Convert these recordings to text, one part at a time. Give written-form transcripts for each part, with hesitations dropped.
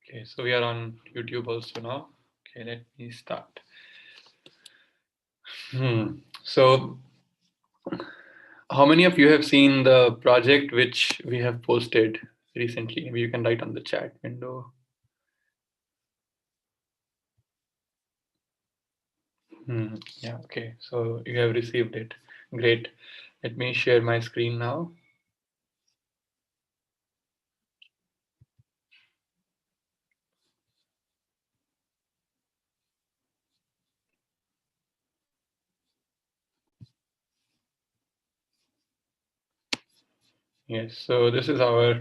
Okay, so we are on YouTube also now. Okay, let me start. So how many of you have seen the project which we have posted recently? Maybe you can write on the chat window. Yeah, okay, so you have received it. Great. Let me share my screen now. Yes, so this is our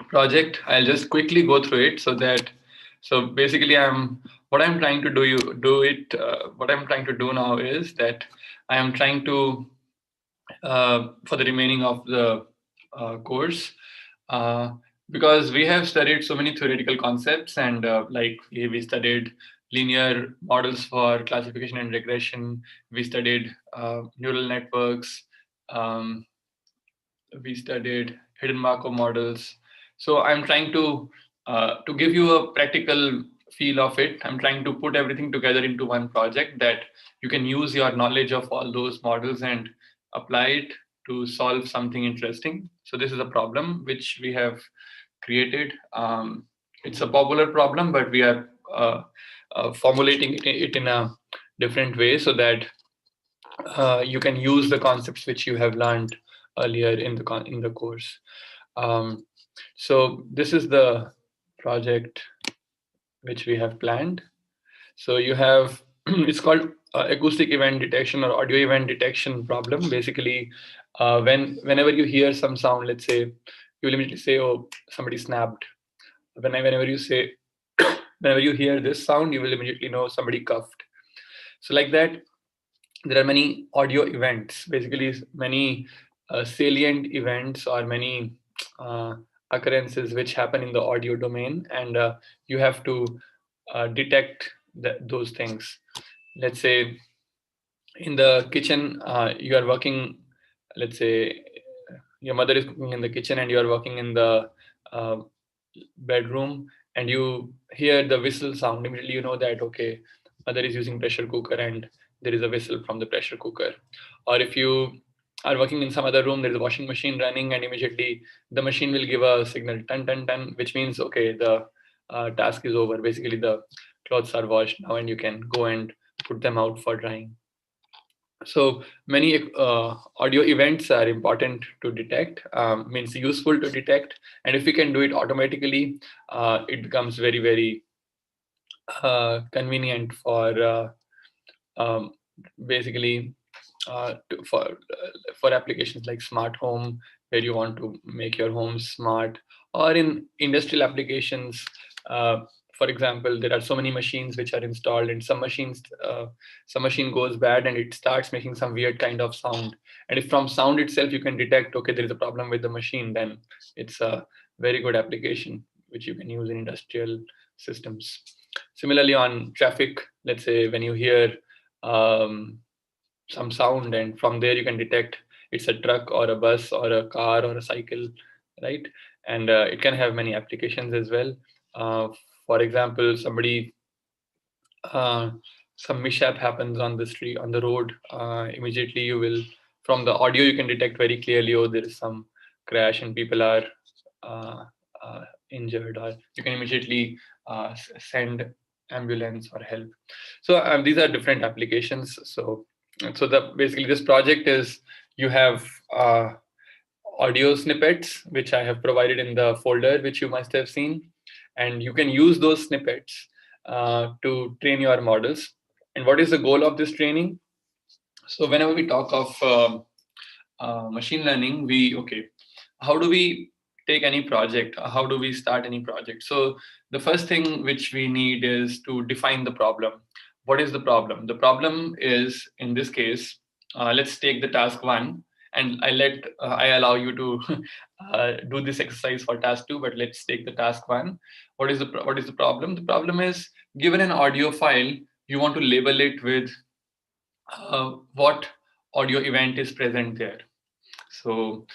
project. I'll just quickly go through it so basically what I'm trying to what I'm trying to do now is that I am trying to for the remaining of the course, uh, because we have studied so many theoretical concepts, and like we studied linear models for classification and regression. We studied neural networks. Um, we studied hidden Markov models. So I'm trying to give you a practical feel of it. I'm trying to put everything together into one project that you can use your knowledge of all those models and apply it to solve something interesting. So this is a problem which we have created. It's a popular problem, but we are formulating it in a different way so that you can use the concepts which you have learned earlier in the course. Um, so this is the project which we have planned. So you have it's called acoustic event detection or audio event detection problem. Basically, whenever you hear some sound, let's say you will immediately say, "Oh, somebody snapped." Whenever you say, whenever you hear this sound, you will immediately know somebody coughed. So like that, there are many audio events, basically many salient events or many uh, occurrences which happen in the audio domain, and you have to detect those things. Let's say in the kitchen, you are working, let's say your mother is cooking in the kitchen and you are working in the uh, bedroom, and you hear the whistle sound. Immediately you know that, okay, mother is using pressure cooker and there is a whistle from the pressure cooker. Or if you are working in some other room, there is a washing machine running, and immediately the machine will give a signal, ton ton ton, which means, okay, the task is over. Basically the clothes are washed now and you can go and put them out for drying. So many audio events are important to detect, means useful to detect. And if we can do it automatically, it becomes very, very convenient for um, basically for applications like smart home, where you want to make your home smart, or in industrial applications. For example, there are so many machines which are installed, and some machine goes bad and it starts making some weird kind of sound. And if from sound itself you can detect, okay, there is a problem with the machine, then it's a very good application which you can use in industrial systems. Similarly, on traffic, let's say when you hear um, some sound, and from there you can detect it's a truck or a bus or a car or a cycle, right? And it can have many applications as well. uh, for example, uh, some mishap happens on the street, on the road, immediately you will, from the audio you can detect very clearly, oh, there is some crash and people are uh, injured, or you can immediately send ambulance or help. So these are different applications. So the basically this project is, you have audio snippets which I have provided in the folder which you must have seen, and you can use those snippets to train your models. And what is the goal of this training? So whenever we talk of machine learning, how do we take any project? How do we start any project? So the first thing which we need is to define the problem. What is the problem? The problem is, in this case, let's take the task one, and I allow you to do this exercise for task two. But let's take the task one. What is the problem? The problem is, given an audio file, you want to label it with what audio event is present there. So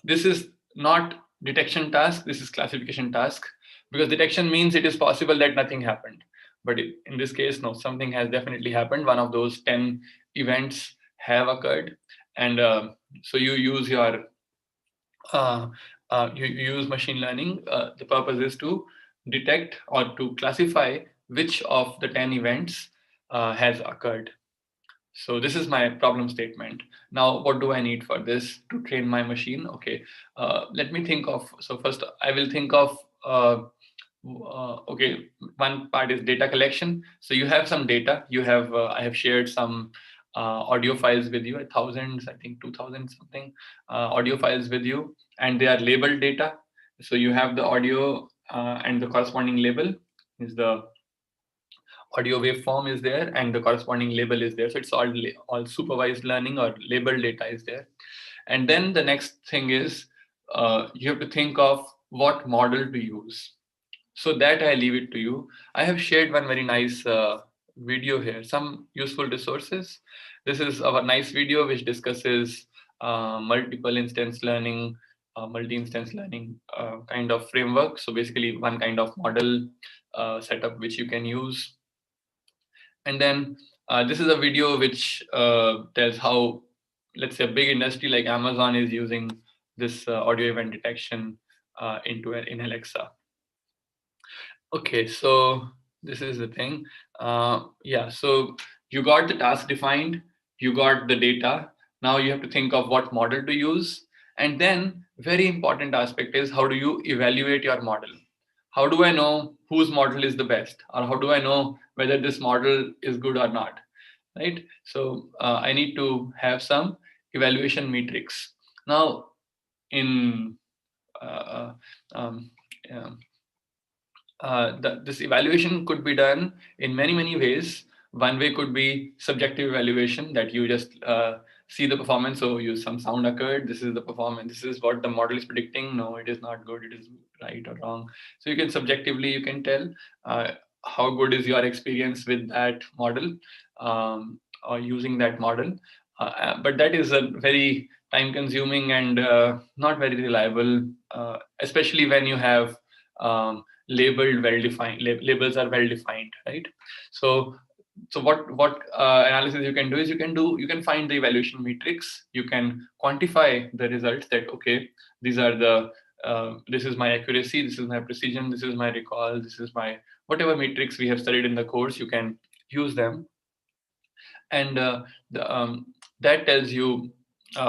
this is not detection task, this is classification task. because detection means it is possible that nothing happened. But in this case, no, something has definitely happened. One of those 10 events have occurred. And so you use your you use machine learning. The purpose is to detect or to classify which of the 10 events has occurred. So this is my problem statement. Now, what do I need for this to train my machine? Okay, let me think of, so first I will think of, okay, one part is data collection. So you have some data, you have, I have shared some audio files with you, thousands, I think 2000 something audio files with you, and they are labeled data. So you have the audio and the corresponding label is the audio waveform is there and the corresponding label is there. So it's all supervised learning or labeled data is there. And then the next thing is you have to think of what model to use. So that I leave it to you. I have shared one very nice video here, some useful resources. This is our nice video which discusses multiple instance learning, multi-instance learning kind of framework. So basically one kind of model setup which you can use. And then this is a video which tells how, let's say, a big industry like Amazon is using this audio event detection in Alexa. Okay, so this is the thing. Yeah, so you got the task defined, you got the data. Now you have to think of what model to use. And then very important aspect is how do you evaluate your model? How do I know whose model is the best? Or how do I know whether this model is good or not? Right? So I need to have some evaluation metrics. Now, in uh, um, um, this evaluation could be done in many ways. One way could be subjective evaluation, that you just see the performance. So you, some sound occurred, this is the performance, this is what the model is predicting. No, it is not good, it is right or wrong. So you can subjectively, you can tell how good is your experience with that model, or using that model. But that is a very time consuming and not very reliable, especially when you have labeled well defined, labels are well defined, right? So what analysis you can do is you can find the evaluation metrics, you can quantify the results, that okay, these are the this is my accuracy, this is my precision, this is my recall, this is my whatever metrics we have studied in the course, you can use them. And that tells you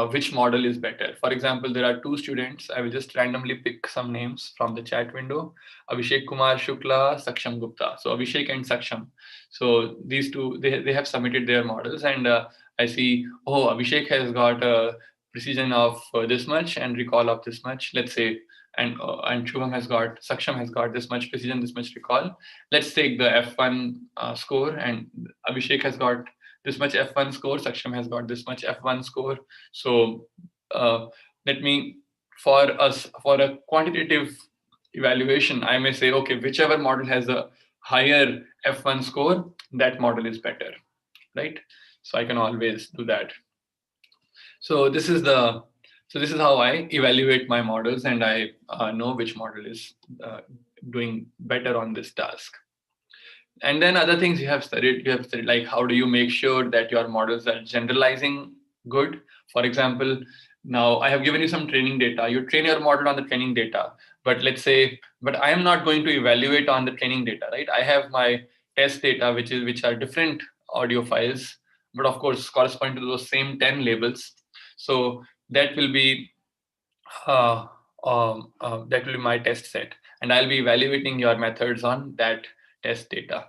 which model is better. For example, there are two students. I will just randomly pick some names from the chat window: Abhishek Kumar Shukla, Saksham Gupta. So Abhishek and Saksham. So these two, they have submitted their models, and I see, oh, Abhishek has got a precision of this much and recall of this much, let's say, and Saksham has got this much precision, this much recall. Let's take the F1 score, and Abhishek has got this much F1 score, Saksham has got this much F1 score. So let me, for a quantitative evaluation, I may say, okay, whichever model has a higher F1 score, that model is better, right? So I can always do that. So this is how I evaluate my models, and I know which model is doing better on this task. And then other things you have studied, like how do you make sure that your models are generalizing good? For example, now I have given you some training data. You train your model on the training data, but let's say, but I am not going to evaluate on the training data, right? I have my test data, which are different audio files, but of course correspond to those same 10 labels. So that will be that will be my test set, and I'll be evaluating your methods on that test data.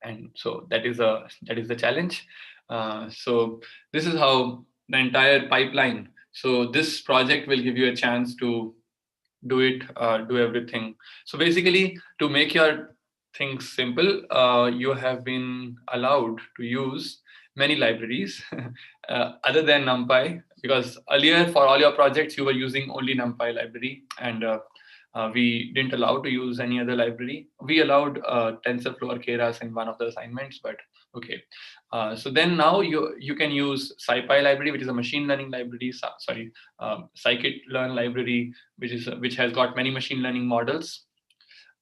And so that is the challenge. So this is how the entire pipeline. So this project will give you a chance to do everything. So basically, to make your things simple, you have been allowed to use many libraries other than NumPy, because earlier for all your projects you were using only NumPy library, and we didn't allow to use any other library. We allowed TensorFlow or Keras in one of the assignments, but okay. So then now you can use SciPy library, which is a machine learning library. Scikit-learn library, which has got many machine learning models.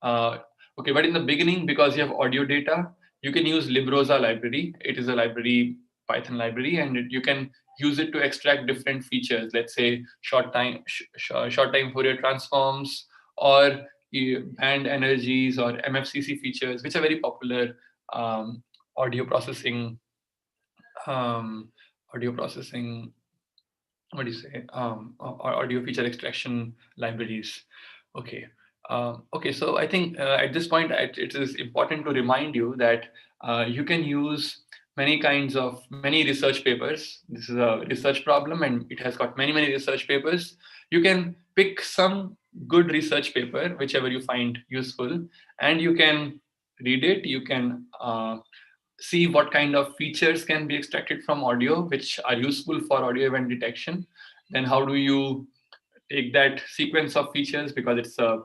Okay, but in the beginning, because you have audio data, you can use librosa library. It is a library, Python library, and you can use it to extract different features. Let's say short time Fourier transforms, or band energies, or MFCC features, which are very popular um, audio processing um, audio processing what do you say audio feature extraction libraries. Okay. Okay, so I think at this point it is important to remind you that you can use many research papers. This is a research problem and it has got many research papers. You can pick some good research paper, whichever you find useful, and you can read it. You can see what kind of features can be extracted from audio which are useful for audio event detection. Then how do you take that sequence of features, because it's a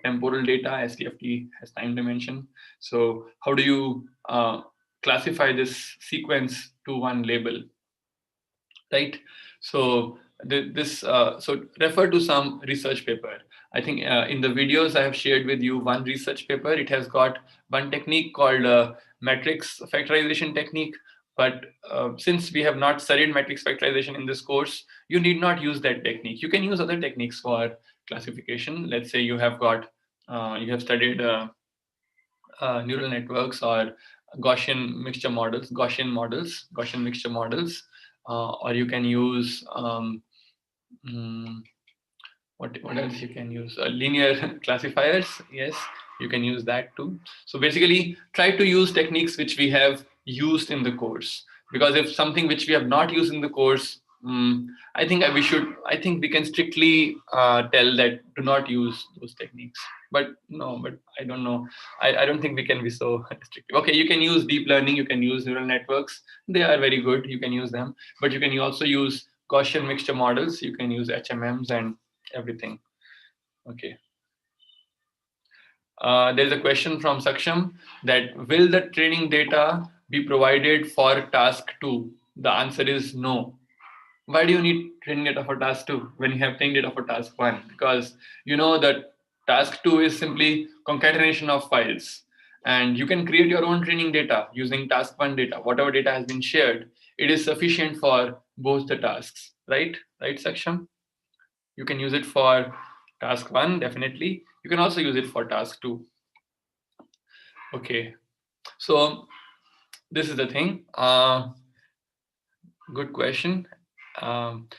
temporal data, STFT has time dimension. So how do you classify this sequence to one label, right? So so refer to some research paper. I think in the videos I have shared with you one research paper. It has got one technique called matrix factorization technique. But since we have not studied matrix factorization in this course, you need not use that technique. You can use other techniques for classification. Let's say you have studied neural networks or Gaussian mixture models, or you can use mm, what else you can use? Linear classifiers. Yes, you can use that too. So basically, try to use techniques which we have used in the course. Because if something which we have not used in the course, I think we should. I think we can strictly tell that do not use those techniques. But no, but I don't know. I don't think we can be so restrictive. Okay, you can use deep learning. You can use neural networks. They are very good. You can use them. But you can also use Gaussian mixture models. You can use HMMs and everything. Okay. There's a question from Saksham that will the training data be provided for task 2? The answer is no. Why do you need training data for task 2 when you have training data for task 1? Because you know that task 2 is simply concatenation of files. And you can create your own training data using task 1 data. Whatever data has been shared, it is sufficient for both the tasks. Right? Right, Saksham? You can use it for task 1, definitely. You can also use it for task 2. Okay, so this is the thing. Good question. Um,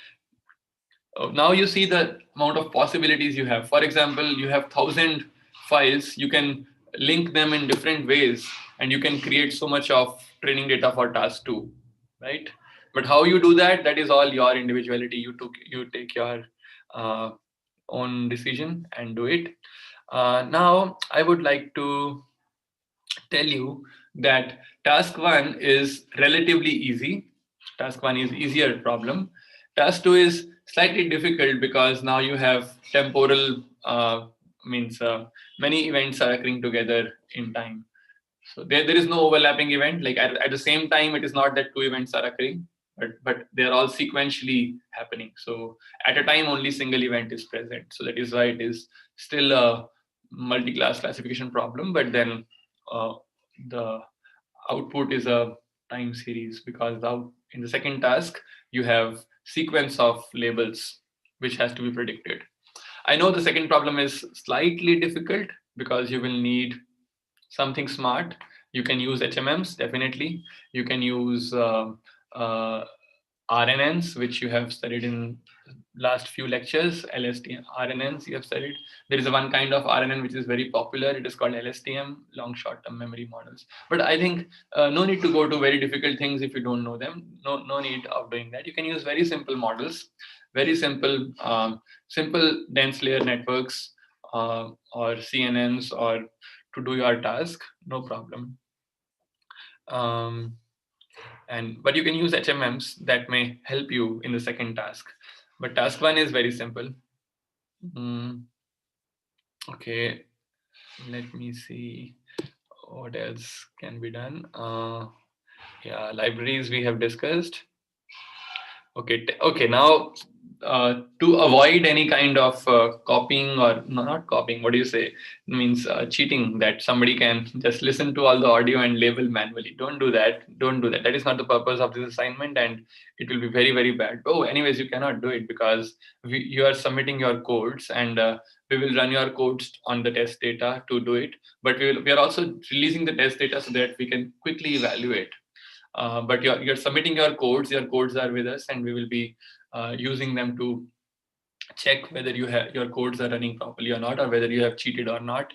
Now you see the amount of possibilities you have. For example, you have 1,000 files. You can link them in different ways, and you can create so much of training data for task 2, right? But how you do that, that is all your individuality. You take your uh, own decision and do it. Now, I would like to tell you that task 1 is relatively easy. Task 1 is easier problem. Task 2 is slightly difficult because now you have temporal means many events are occurring together in time. So there is no overlapping event. Like at the same time, it is not that two events are occurring, but they are all sequentially happening. So at a time, only single event is present. So that is why it is still a multi-class classification problem. But then uh, the output is a time series, because now in the second task you have sequence of labels which has to be predicted. I know the second problem is slightly difficult because you will need something smart. You can use HMMs, definitely. You can use uh, RNNs, which you have studied in last few lectures. LSTM, RNNs you have studied. There is one kind of RNN which is very popular. It is called LSTM, long short-term memory models. But I think no need to go to very difficult things if you don't know them. No need of doing that. You can use very simple models, very simple dense layer networks, or CNNs, or to do your task, no problem. But you can use HMMs that may help you in the second task. But task 1 is very simple. Okay, let me see what else can be done. Yeah, libraries we have discussed. Okay. Now, to avoid any kind of copying or no, not copying, what do you say? It means cheating, that somebody can just listen to all the audio and label manually. Don't do that. Don't do that. That is not the purpose of this assignment, and it will be very, very bad. Oh, anyways, you cannot do it because you are submitting your codes, and we will run your codes on the test data to do it. But we are also releasing the test data so that we can quickly evaluate. But you're submitting your codes are with us, and we will be using them to check whether your codes are running properly or not, or whether you have cheated or not.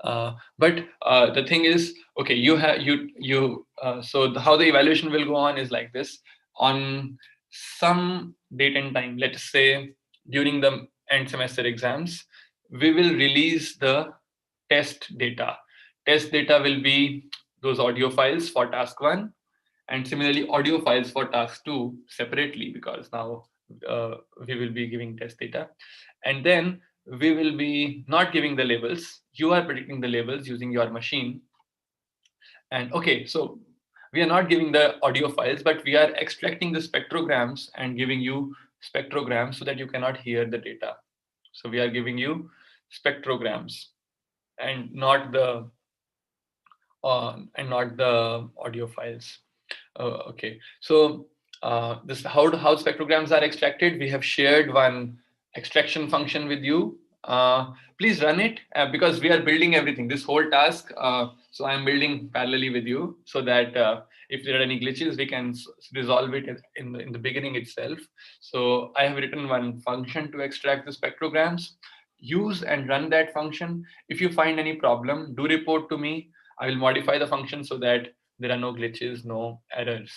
But the thing is, okay, how the evaluation will go on is like this. On some date and time, let's say during the end semester exams, we will release the test data. Test data will be those audio files for task 1, and similarly audio files for task 2 separately, because now we will be giving test data. And then we will be not giving the labels. You are predicting the labels using your machine. And okay, so we are not giving the audio files, but we are extracting the spectrograms and giving you spectrograms so that you cannot hear the data. So we are giving you spectrograms and not the audio files. Okay, so this how spectrograms are extracted. We have shared one extraction function with you. Please run it because we are building everything. This whole task. So I'm building parallelly with you so that if there are any glitches, we can resolve it in the beginning itself. So I have written one function to extract the spectrograms. Use and run that function. If you find any problem, do report to me. I will modify the function so that there are no glitches, no errors.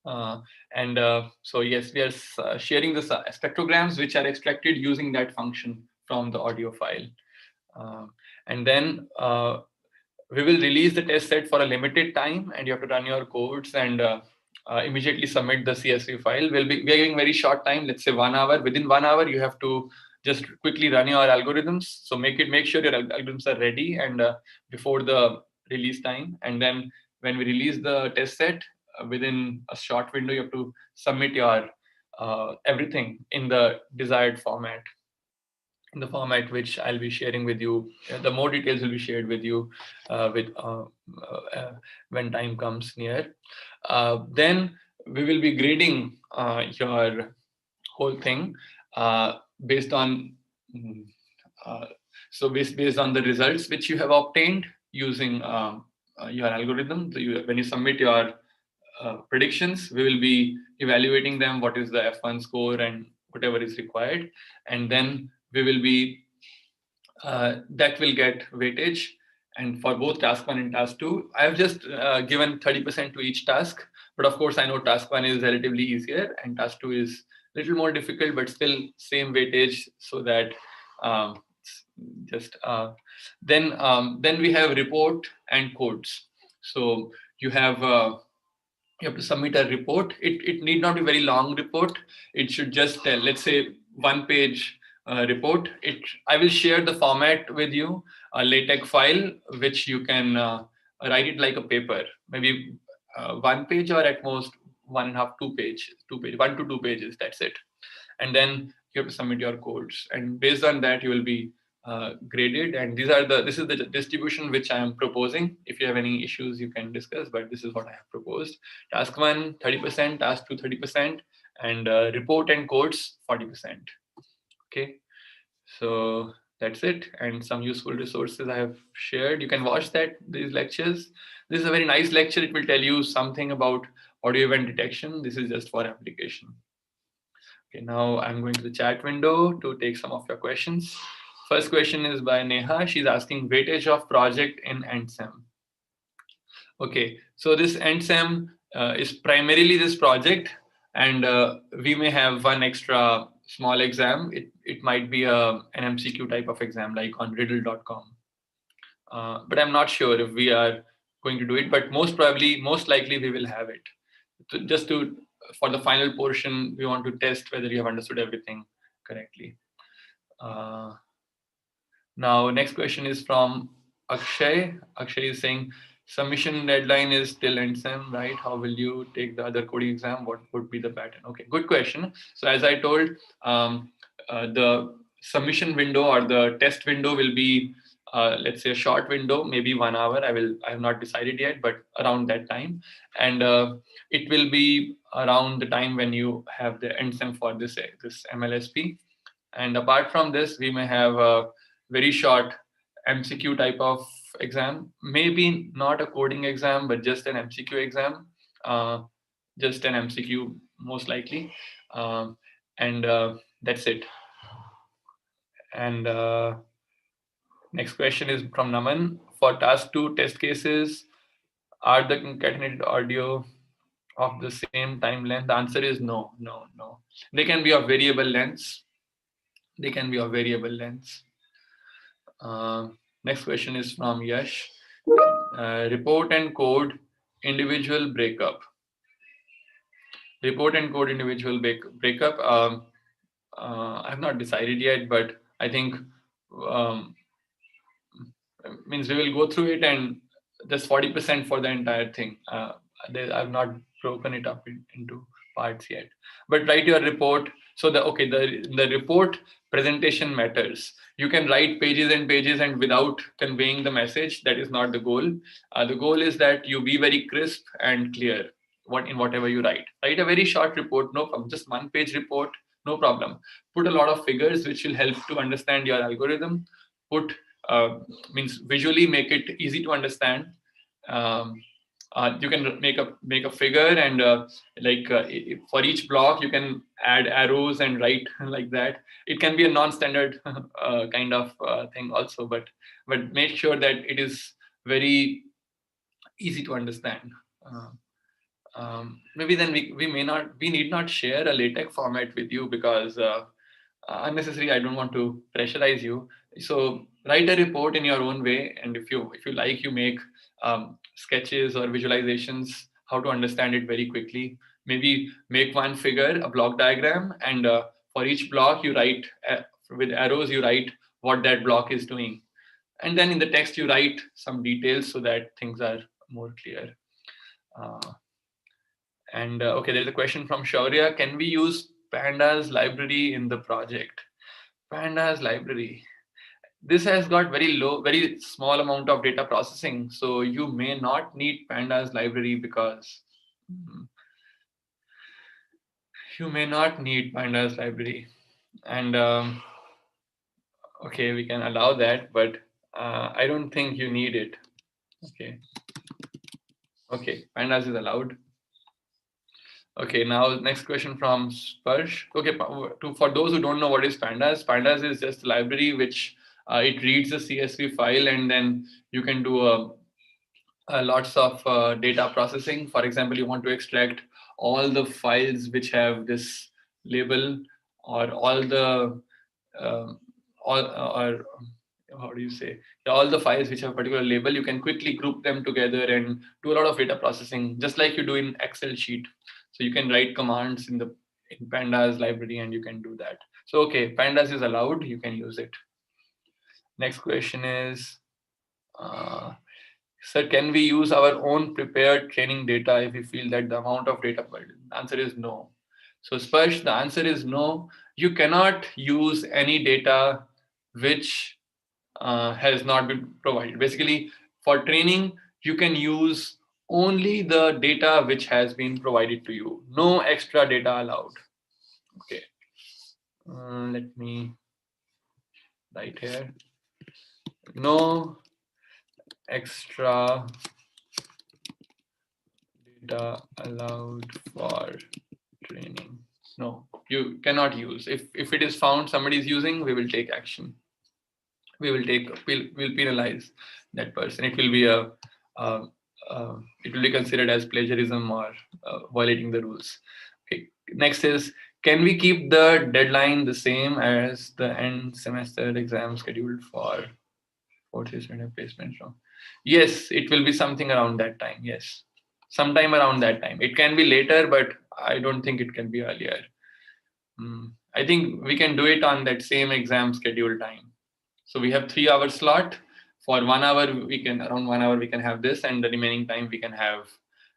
So yes, we are sharing the spectrograms which are extracted using that function from the audio file. And then we will release the test set for a limited time, and you have to run your codes and immediately submit the CSV file. We are giving very short time, let's say 1 hour. Within 1 hour, you have to just quickly run your algorithms. So make sure your algorithms are ready and before the release time. And then when we release the test set, within a short window, you have to submit your everything in the desired format, in the format which I'll be sharing with you. The more details will be shared with you when time comes near. Then we will be grading your whole thing based on based on the results which you have obtained using your algorithm. So when you submit your predictions, we will be evaluating them, what is the F1 score and whatever is required, and then we will be that will get weightage. And for both task 1 and task 2, I have just given 30% to each task, but of course I know task 1 is relatively easier and task 2 is a little more difficult, but still same weightage, so that then we have report and codes. So you have to submit a report. It need not be very long report. It should just tell, let's say, 1-page report. I will share the format with you, a LaTeX file, which you can write it like a paper, maybe 1 page or at most 1.5, 2 page, 1 to 2 pages. That's it. And then you have to submit your codes, and based on that you will be graded. And this is the distribution which I am proposing. If you have any issues, you can discuss, but this is what I have proposed. Task 1 30%, task 2 30%, and report and codes 40%. Okay, so that's it. And some useful resources I have shared. You can watch these lectures. This is a very nice lecture. It will tell you something about audio event detection. This is just for application. Okay, now I'm going to the chat window to take some of your questions. First question is by Neha. She's asking weightage of project in EndSem. Okay, so this EndSem is primarily this project, and we may have one extra small exam. It might be an MCQ type of exam, like on riddle.com. But I'm not sure if we are going to do it, but most likely we will have it. For the final portion, we want to test whether you have understood everything correctly. Now, next question is from Akshay. Akshay is saying, Submission deadline is till end sem, right? How will you take the other coding exam? What would be the pattern? Okay, good question. So as I told, the submission window or the test window will be, let's say, a short window, maybe 1 hour. I have not decided yet, but around that time, and it will be around the time when you have the end sem for this MLSP. And apart from this, we may have a very short MCQ type of exam, maybe not a coding exam, but just an MCQ exam, uh, just an MCQ most likely. And that's it. And next question is from Naman. For task 2 test cases, are the concatenated audio of the same time length? The answer is no, no, no. They can be of variable lengths. They can be of variable lengths. Next question is from Yash. Report and code individual breakup. Report and code individual breakup. I have not decided yet, but I think means we will go through it and just 40% for the entire thing. I've not broken it up into parts yet. But write your report. So the report presentation matters. You can write pages and pages and without conveying the message. That is not the goal. The goal is that you be very crisp and clear in whatever you write. Write a very short report, no problem. Just 1-page report, no problem. Put a lot of figures which will help to understand your algorithm. Put means visually make it easy to understand. You can make a figure and for each block you can add arrows and write like that. It can be a non-standard kind of thing also, but make sure that it is very easy to understand. Maybe then we need not share a LaTeX format with you because unnecessary. I don't want to pressurize you. So write a report in your own way, and if you like, you make sketches or visualizations how to understand it very quickly. Maybe make one figure, a block diagram, and for each block you write with arrows. You write what that block is doing, and then in the text you write some details so that things are more clear. Okay, there's a question from Shaurya. Can we use Pandas library in the project? Pandas library. This has got very small amount of data processing. So you may not need Pandas library because you may not need Pandas library. And okay, we can allow that, but I don't think you need it. Okay, Pandas is allowed. Okay, now next question from Sparsh. Okay, for those who don't know what is Pandas, Pandas is just a library which it reads the CSV file and then you can do lots of data processing. For example, you want to extract all the files which have this label or all the or how do you say, all the files which have a particular label. You can quickly group them together and do a lot of data processing, just like you do in Excel sheet. So you can write commands in Pandas library and you can do that. So okay, Pandas is allowed, you can use it. Next question is, sir, can we use our own prepared training data if we feel that the amount of data burden? The answer is no. So Sparsh, the answer is no. You cannot use any data which has not been provided. Basically, for training, you can use only the data which has been provided to you. No extra data allowed. Okay. Let me write here. No extra data allowed for training. No, you cannot use. If it is found somebody is using, we will take action. We'll penalize that person. It will be it will be considered as plagiarism or violating the rules. Okay. Next is, can we keep the deadline the same as the end semester exam scheduled for fourth semester placement? Yes, it will be something around that time. Yes, sometime around that time. It can be later, but I don't think it can be earlier. I think we can do it on that same exam schedule time. So we have 3-hour slot for 1 hour, around 1 hour, we can have this, and the remaining time we can have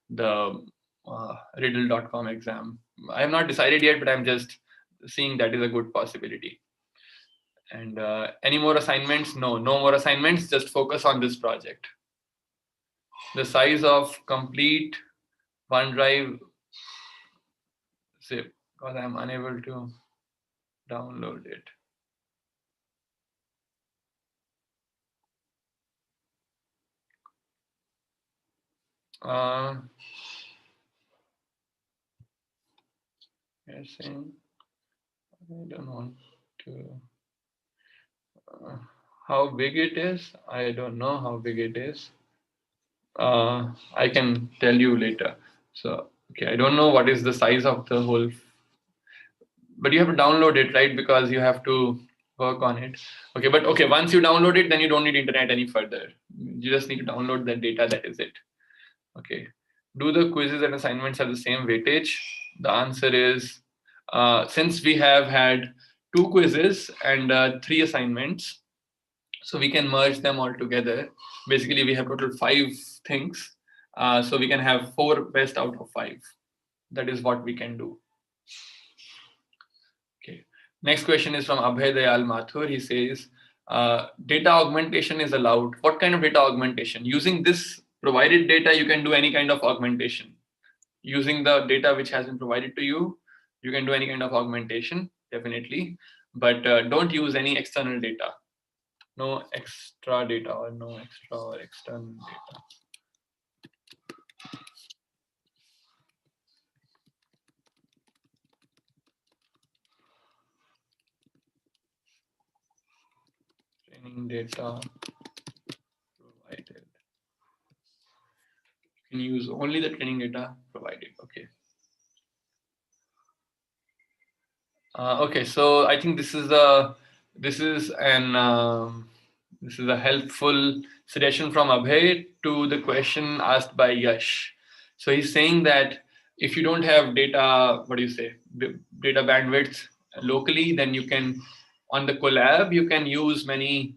the riddle.com exam. I have not decided yet, but I'm just seeing that is a good possibility. And any more assignments? No more assignments. Just focus on this project. The size of complete OneDrive zip, because I'm unable to download it. Yes, I don't want to. How big it is? I don't know how big it is. I can tell you later. So, okay, I don't know what is the size of the whole, but you have to download it, right? Because you have to work on it. Okay, but okay, once you download it, then you don't need internet any further. You just need to download the data, that is it. Okay. Do the quizzes and assignments have the same weightage? The answer is, since we have had 2 quizzes and 3 assignments, so we can merge them all together. Basically, we have total 5 things. So we can have 4 best out of 5. That is what we can do. Okay. Next question is from Abhay Dayal Mathur. He says, data augmentation is allowed. What kind of data augmentation? Using this provided data, you can do any kind of augmentation. Using the data which has been provided to you, you can do any kind of augmentation, definitely. But don't use any external data. No extra data or no extra or external data. Training data provided. You can use only the training data provided. Okay. Okay, so I think this is a helpful suggestion from Abhay to the question asked by Yash. So he's saying that if you don't have data, data bandwidth locally, then you can, on the Colab, you can use many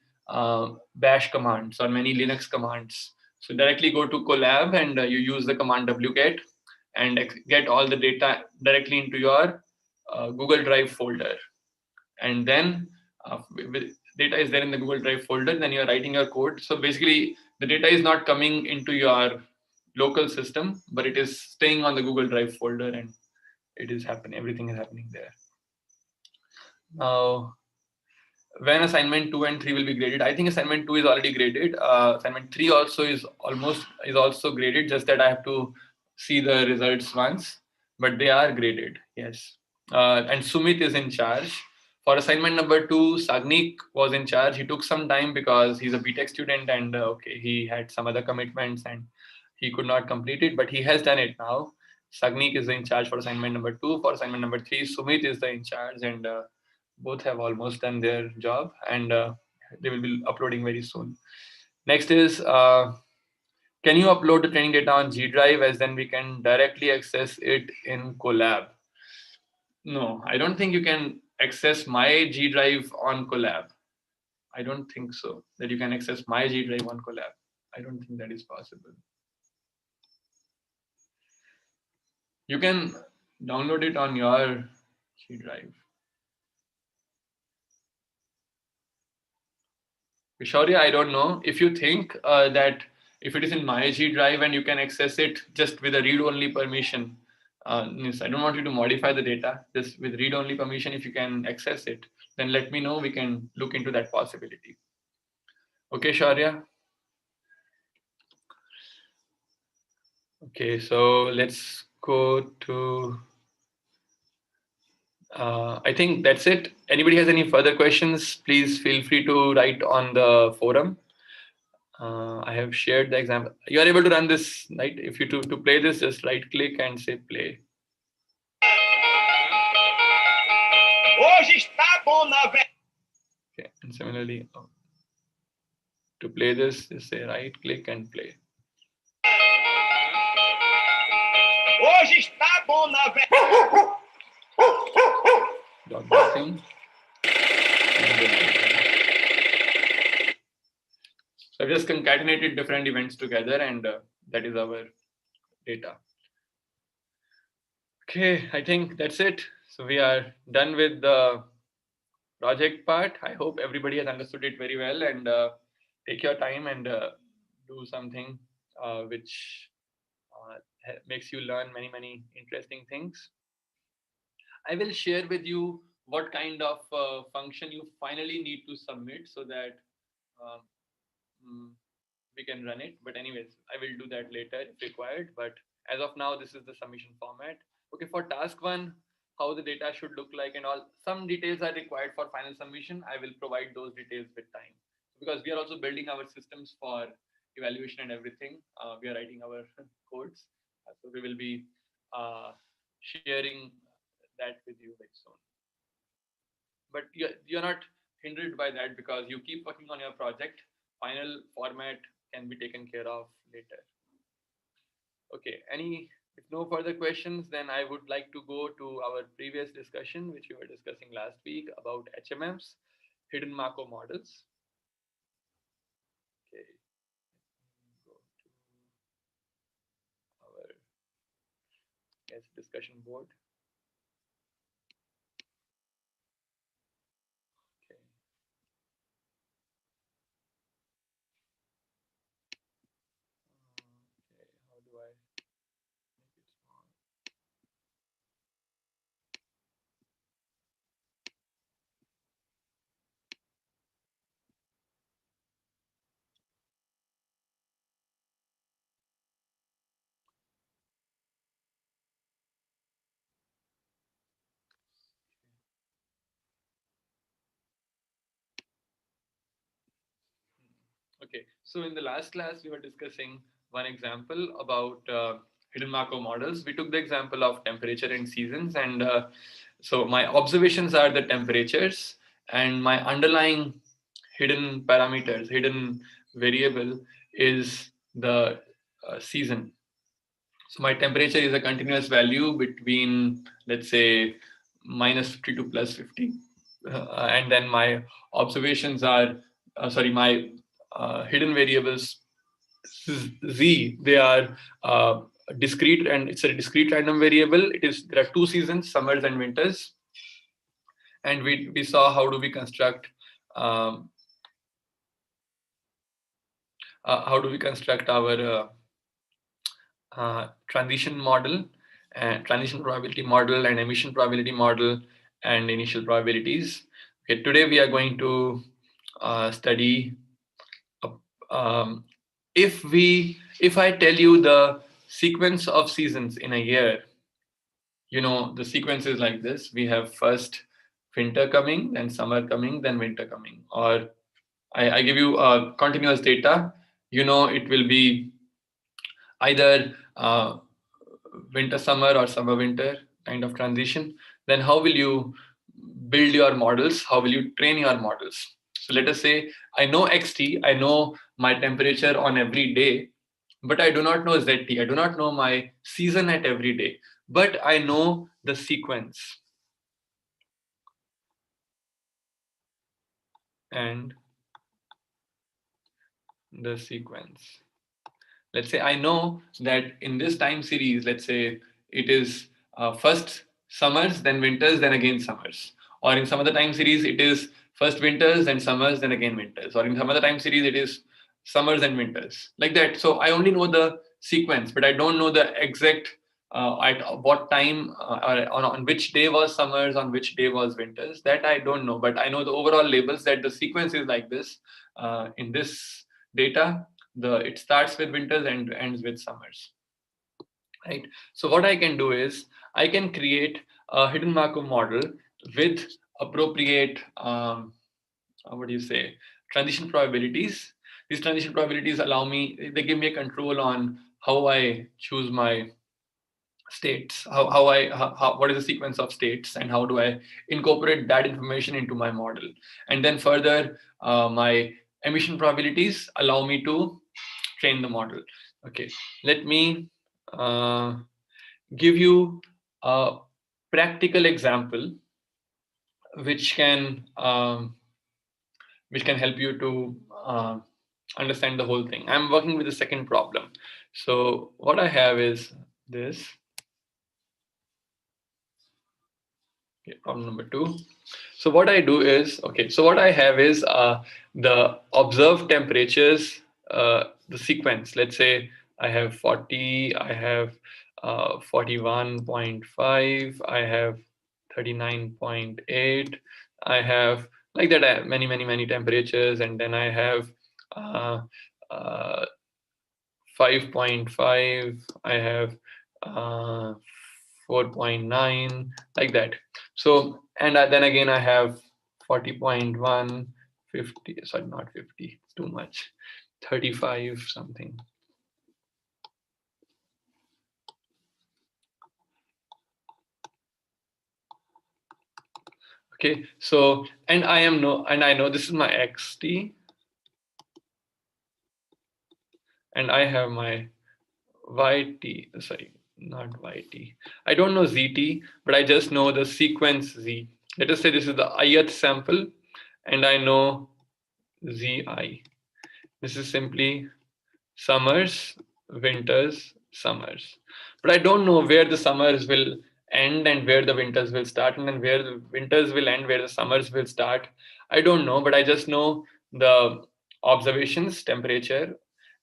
bash commands or many Linux commands. So directly go to Colab and you use the command wget and get all the data directly into your Google Drive folder. And then data is there in the Google Drive folder, then you're writing your code. So basically the data is not coming into your local system, but it is staying on the Google Drive folder and it is happening, everything is happening there. Now, when assignment 2 and 3 will be graded? I think assignment 2 is already graded. Assignment 3 also is also graded, just that I have to see the results once, but they are graded, yes. And Sumit is in charge. For assignment number 2, Sagnik was in charge. He took some time because he's a BTech student and he had some other commitments and he could not complete it, but he has done it now. Sagnik is in charge for assignment number 2. For assignment number 3, Sumit is the in charge, and both have almost done their job, and they will be uploading very soon. Next is, can you upload the training data on G Drive, as then we can directly access it in Colab? No, I don't think you can access my G Drive on Colab. I don't think so, that you can access my G Drive on Colab. I don't think that is possible. You can download it on your G Drive. Shaurya, I don't know. If you think that if it is in my G Drive and you can access it just with a read-only permission, I don't want you to modify the data. Just with read-only permission, if you can access it, then let me know. We can look into that possibility. Okay, Shaurya? Okay, so let's go to... I think that's it. Anybody has any further questions, please feel free to write on the forum. I have shared the example. You are able to run this, right? If you to play this, just right click and say play. Okay, and similarly, to play this, just say right click and play. Dog barking. So So I've just concatenated different events together, and that is our data. Okay, I think that's it. So we are done with the project part. I hope everybody has understood it very well, and take your time and do something which makes you learn many interesting things. I will share with you what kind of function you finally need to submit so that um, mm, we can run it. But anyways, I will do that later if required. But as of now, this is the submission format. Okay, for task one, how the data should look like and all. Some details are required for final submission. I will provide those details with time because we are also building our systems for evaluation and everything. We are writing our codes, so we will be sharing that with you very soon. But you're not hindered by that because you keep working on your project. Final format can be taken care of later. Okay, if no further questions, then I would like to go to our previous discussion, which we were discussing last week about HMMs, hidden Markov models. Okay, go to our discussion board. Okay. Okay, how do I make it small? Okay, so in the last class, we were discussing one example about hidden Markov models. We took the example of temperature and seasons. And so my observations are the temperatures, and my underlying hidden parameters, hidden variable is the season. So my temperature is a continuous value between, let's say, -50 to +50. And then my observations are, my hidden variables z, they are discrete, and it's a discrete random variable. There are two seasons, summers and winters, and we saw how do we construct um, our transition model and transition probability model and emission probability model and initial probabilities. Okay, today we are going to study um, if I tell you the sequence of seasons in a year. The sequence is like this. We have first winter coming, then summer coming, then winter coming. Or I give you continuous data. It will be either winter summer or summer winter kind of transition. Then how will you build your models? How will you train your models? So let us say I know xt, I know my temperature on every day, but I do not know zt, I do not know my season at every day, but I know the sequence. And the sequence, let's say I know that in this time series, let's say it is first summers, then winters, then again summers. Or in some other time series, it is first winters, then summers, then again winters. Or in some other time series, it is summers and winters, like that. So I only know the sequence, but I don't know the exact at what time or on which day was summers, on which day was winters. That I don't know, but I know the overall labels, that the sequence is like this in this data. It starts with winters and ends with summers, right? So what I can do is I can create a hidden Markov model with appropriate what do you say, transition probabilities. These transition probabilities they give me a control on how I choose my states, what is the sequence of states, and how do I incorporate that information into my model. And then further, my emission probabilities allow me to train the model. Okay, let me give you a practical example which can help you to understand the whole thing. I'm working with the second problem. So what I have is this. Okay, problem number 2. So what I do is, okay, so what I have is the observed temperatures, the sequence. Let's say I have 40, I have 41.5, I have 39.8, I have like that, I have many temperatures, and then I have uh, uh, 5.5, I have uh, 4.9, like that. So, and then again, I have 40.1, 50, sorry, not 50, it's too much, 35 something. Okay, so, and I know this is my xt, and I have my YT, sorry, not YT. I don't know ZT, but I just know the sequence Z. Let us say this is the ith sample, and I know ZI. This is simply summers, winters, summers. But I don't know where the summers will end and where the winters will start, and then where the winters will end, where the summers will start. I don't know, but I just know the observations, temperature,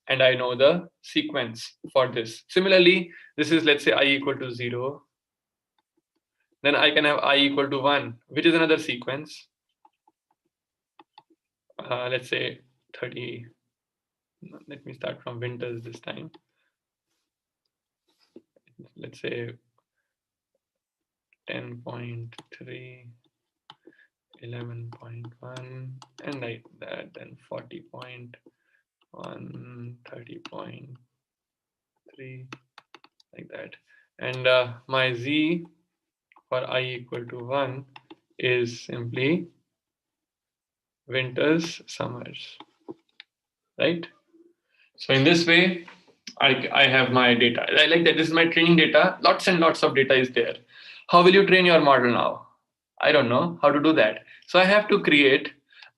and I know the sequence for this. Similarly, this is, let's say, I equal to 0. Then I can have I equal to 1, which is another sequence. Let's say 30. Let me start from winters this time. Let's say 10.3, 11.1, and like that, then 40.1, 30.3, like that. And my Z for I equal to 1 is simply winters, summers, right? So in this way, I have my data. I like that. This is my training data. Lots and lots of data is there. How will you train your model now? I don't know how to do that. So I have to create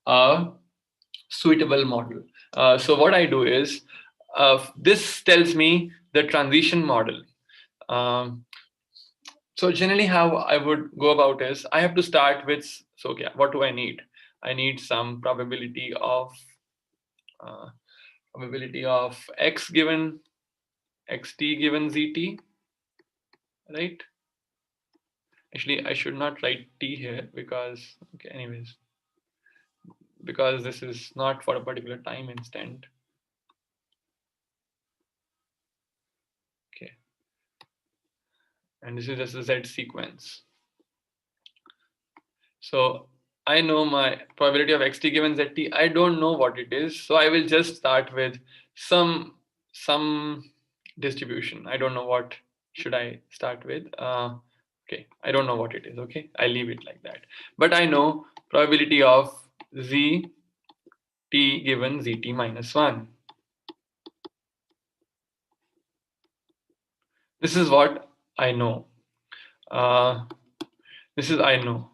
a suitable model. So what I do is, this tells me the transition model. Um, so generally how I would go about is, I have to start with, so okay, what do I need? I need some uh, probability of x given xt given zt, right? Actually, I should not write t here because, okay, anyways, because this is not for a particular time instant. Okay, and this is just a z sequence. So I know my probability of xt given zt. I don't know what it is, so I will just start with some distribution. I don't know what should I start with. Okay, I don't know what it is. Okay, I leave it like that. But I know probability of z t given zt minus 1. This is what I know. Uh, this is I know.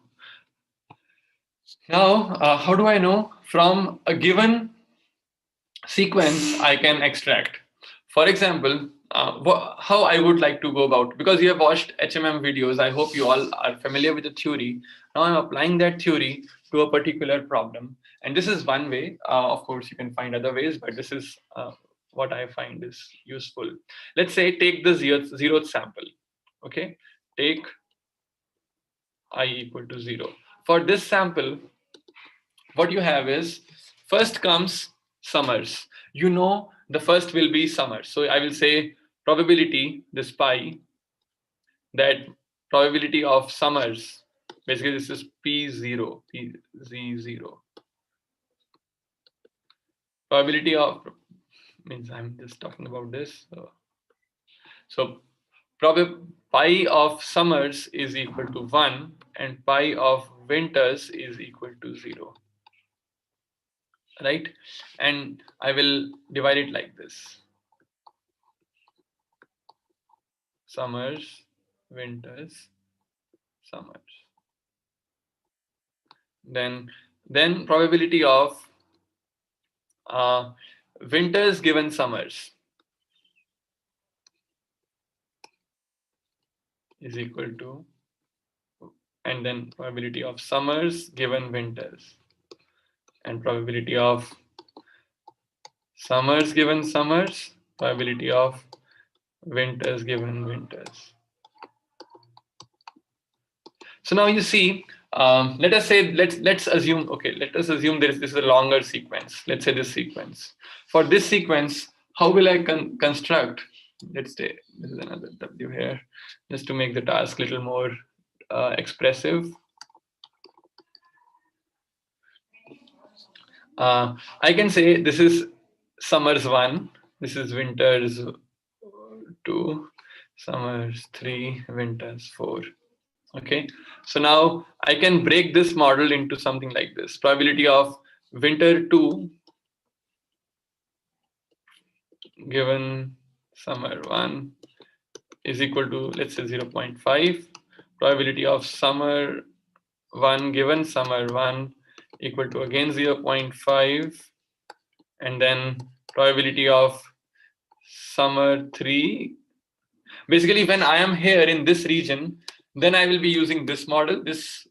Now, how do I know? From a given sequence, I can extract. For example, how I would like to go about, because you have watched HMM videos, I hope you all are familiar with the theory. Now I'm applying that theory to a particular problem. And this is one way. Of course, you can find other ways, but this is what I find is useful. Let's say take the zeroth sample. Okay, take I equal to 0. For this sample, what you have is, first comes summers. You know the first will be summer. So I will say probability, this pi, that probability of summers, basically this is P0, PZ0. Probability of, means I'm just talking about this. So pi of summers is equal to 1 and pi of winters is equal to 0. Right? And I will divide it like this. Summers, winters, summers. Then probability of winters given summers is equal to, and then probability of summers given winters, and probability of summers given summers, probability of winters given winters. So now you see, let us say, let's assume, okay, let us assume this is a longer sequence. Let's say this sequence. For this sequence, how will I construct? Let's say this is another W here, just to make the task a little more expressive. I can say this is summers 1, this is winters 2, summers 3, winters 4. Okay, so now I can break this model into something like this. Probability of winter 2 given summer 1 is equal to, let's say, 0.5. Probability of summer 1 given summer 1 equal to again 0.5. And then probability of summer 3. Basically, when I am here in this region, then I will be using this model, this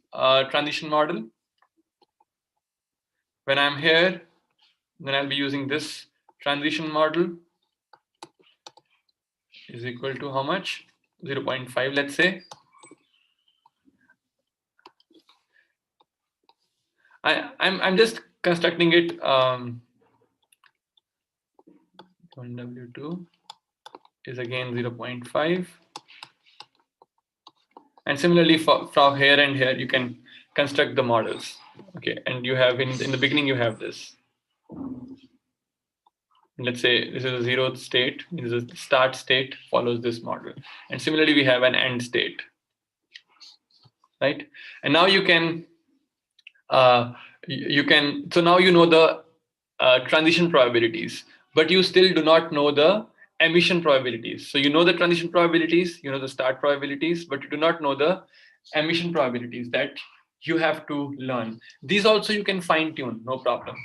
transition model. When I'm here, then I'll be using this transition model is equal to how much? 0.5, let's say. I'm just constructing it. 1W2 is again 0.5. And similarly from here and here, you can construct the models. Okay, and you have in the beginning, you have this. Let's say this is a 0th state, this is a start state, follows this model. And similarly, we have an end state, right? And now you can, so now you know the transition probabilities, but you still do not know the emission probabilities. So you know the transition probabilities, you know the start probabilities, but you do not know the emission probabilities that you have to learn. These also you can fine tune, no problem.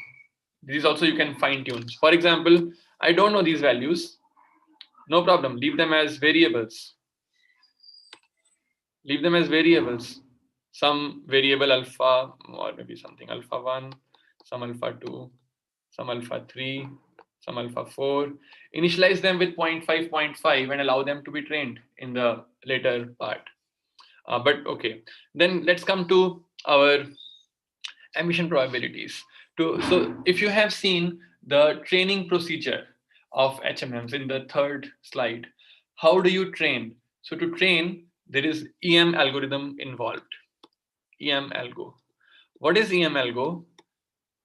These also you can fine tune. For example, I don't know these values, no problem, leave them as variables. Leave them as variables. Some variable alpha, or maybe something alpha 1, some alpha 2, some alpha 3, some alpha 4. Initialize them with 0.5, 0.5 and allow them to be trained in the later part. But okay, then let's come to our emission probabilities. So if you have seen the training procedure of HMMs in the third slide, how do you train? So to train, there is EM algorithm involved. EM algo. What is EM algo?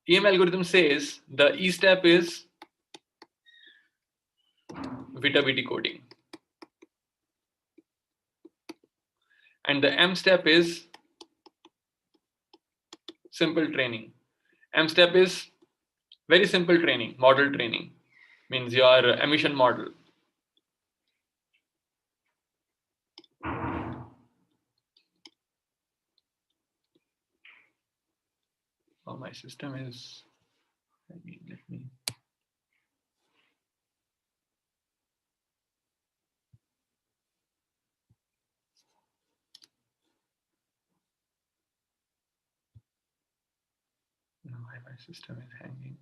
EM algorithm says the E step is Vita-V decoding. And the M step is simple training. M step is very simple training, model training, means your emission model. Oh, my system is, let me. No, my system is hanging.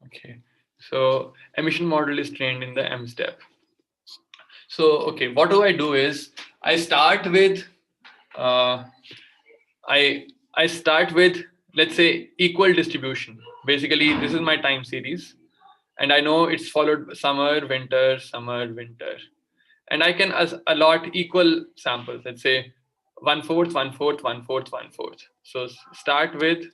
Okay, so emission model is trained in the M step. So, okay, what do I do is I start with, I start with, let's say, equal distribution. Basically, this is my time series. And I know it's followed summer, winter, summer, winter. And I can allot equal samples, let's say 1/4, 1/4, 1/4, 1/4. So start with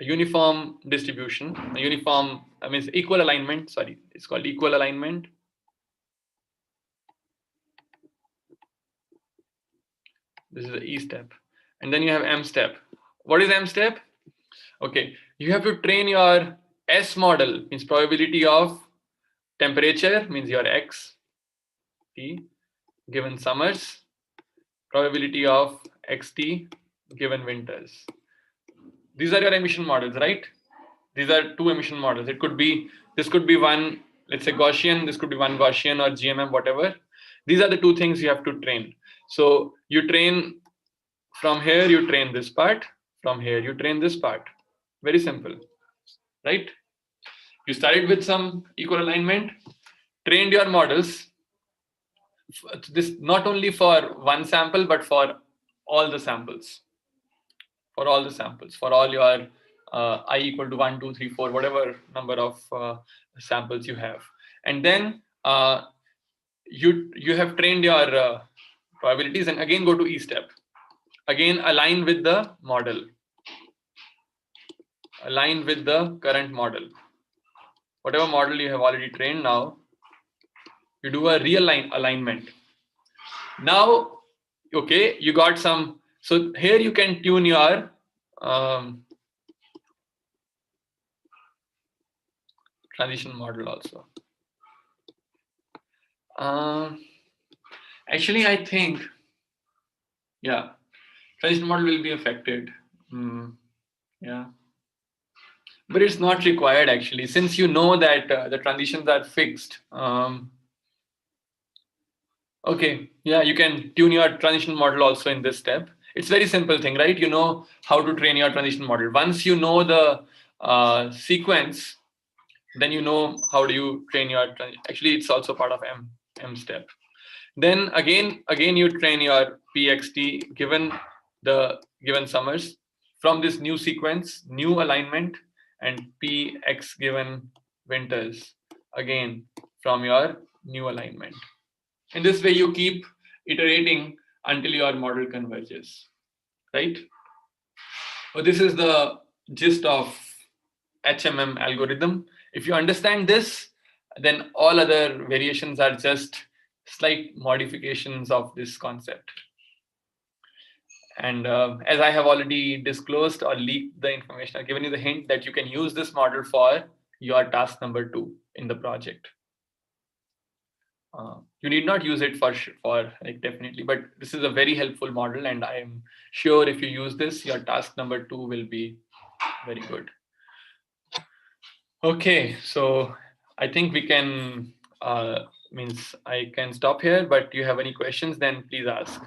a uniform distribution, a uniform, I mean, equal alignment, sorry, it's called equal alignment. This is the E step. And then you have M step. What is M step? Okay, you have to train your S model, means probability of temperature, means your X, T, given summers, probability of XT, given winters. These are your emission models, right? These are two emission models. This could be one, let's say Gaussian, this could be one Gaussian or GMM, whatever. These are the two things you have to train. So you train from here, you train this part, from here, you train this part. Very simple, right? You started with some equal alignment, trained your models, this not only for one sample, but for all the samples, for all your I equal to 1, 2, 3, 4, whatever number of samples you have. And then you have trained your probabilities, and again go to E step. Again, align with the model. Align with the current model. Whatever model you have already trained now, you do a alignment. Now, okay, you got some. So here you can tune your transition model also. Actually, I think, yeah, transition model will be affected. Yeah, but it's not required actually, since you know that the transitions are fixed. Okay, yeah, you can tune your transition model also in this step. It's very simple thing, right? You know how to train your transition model. Once you know the sequence, then you know how do you train your, actually it's also part of M step. Then again you train your PXT given the given summers from this new sequence, new alignment, and PX given winters, again from your new alignment. In this way, you keep iterating until your model converges, right? So this is the gist of HMM algorithm. If you understand this, then all other variations are just slight modifications of this concept. And as I have already disclosed or leaked the information, I've given you the hint that you can use this model for your task number 2 in the project. You need not use it for like definitely, but this is a very helpful model, and I am sure if you use this, your task number 2 will be very good. Okay, so I think we can means I can stop here, but do you have any questions, then please ask.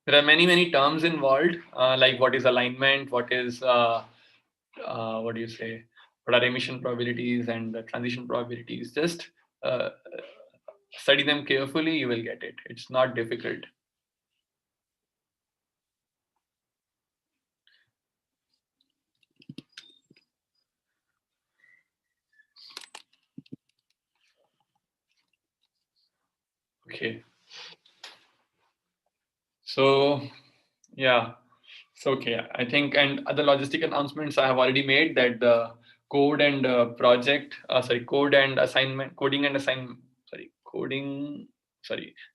There are many terms involved, like what is alignment, what is what do you say, what are emission probabilities and transition probabilities. Just study them carefully, you will get it. It's not difficult. Okay. So yeah, so okay, I think, and other logistic announcements I have already made, that the code and code and assignment,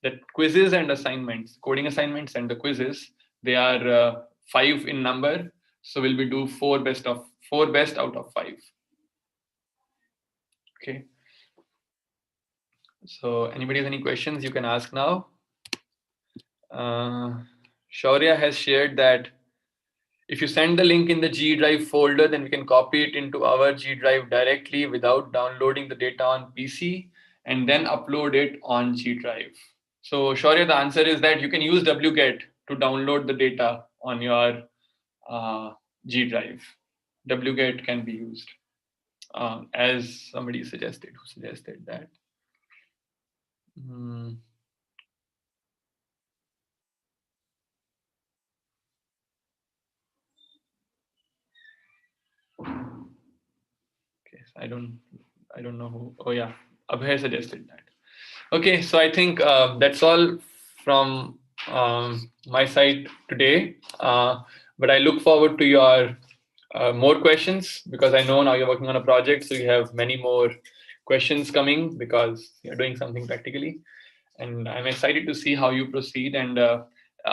that quizzes and assignments, coding assignments and the quizzes, they are 5 in number. So we'll be do 4 best out of 5. Okay. So anybody has any questions, you can ask now. Shaurya has shared that if you send the link in the G Drive folder, then we can copy it into our G Drive directly without downloading the data on PC and then upload it on G Drive. So Shaurya, the answer is that you can use wget to download the data on your G Drive. Wget can be used, as somebody suggested. Who suggested that? Okay, I don't know who. Oh yeah, Abhay suggested that. Okay, so I think that's all from my side today. But I look forward to your more questions, because I know now you're working on a project, so you have many more questions coming because you're doing something practically. And I'm excited to see how you proceed and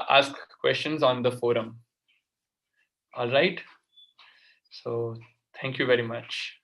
ask questions on the forum. All right. So thank you very much.